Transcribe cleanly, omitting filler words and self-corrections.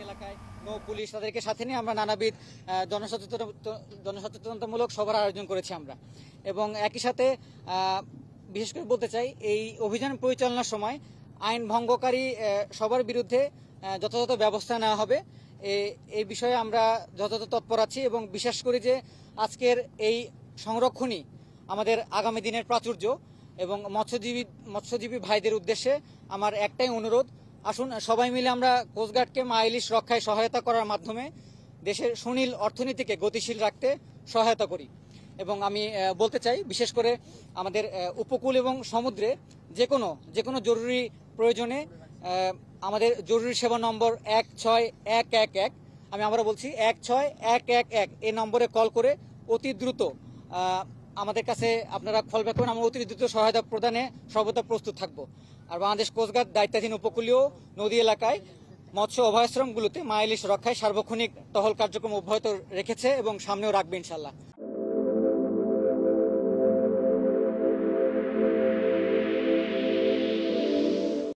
এলাকায় নৌ পুলিশ তাদেরকে সাথে নিয়ে আমরা নানাবিধ জনসচেতনতামূলক সভার আয়োজন করেছি আমরা। এবং একই সাথে বিশেষ করে বলতে চাই, এই অভিযান পরিচালনার সময় আইন ভঙ্গকারী সবার বিরুদ্ধে যথাযথ ব্যবস্থা নেওয়া হবে। এই বিষয়ে আমরা যথাযথ তৎপর আছি এবং বিশ্বাস করি যে আজকের এই সংরক্ষণই আমাদের আগামী দিনের প্রাচুর্য। এবং মৎস্যজীবী ভাইদের উদ্দেশ্যে আমার একটাই অনুরোধ, আসুন সবাই মিলে আমরা কোস্টগার্ডকে মা ইলিশ রক্ষায় সহায়তা করার মাধ্যমে দেশের সুনীল অর্থনীতিকে গতিশীল রাখতে সহায়তা করি। এবং আমি বলতে চাই, বিশেষ করে আমাদের উপকূল এবং সমুদ্রে যে কোনো জরুরি প্রয়োজনে আমাদের জরুরি সেবা নম্বর 16111, আমি আবারও বলছি 16111, এই নম্বরে কল করে অতি দ্রুত আমাদের কাছে আপনারা কল ব্যাক করুন। আমরা অতি দ্রুত সহায়তা প্রদানে সর্বদা প্রস্তুত থাকব। আর বাংলাদেশ কোস্টগার্ড দায়িত্বাধীন উপকূলীয় নদী এলাকায় মৎস্য অভয়াশ্রমগুলোতে মা ইলিশ রক্ষায় সার্বক্ষণিক টহল কার্যক্রম অব্যাহত রেখেছে এবং সামনেও রাখবে ইনশাল্লাহ।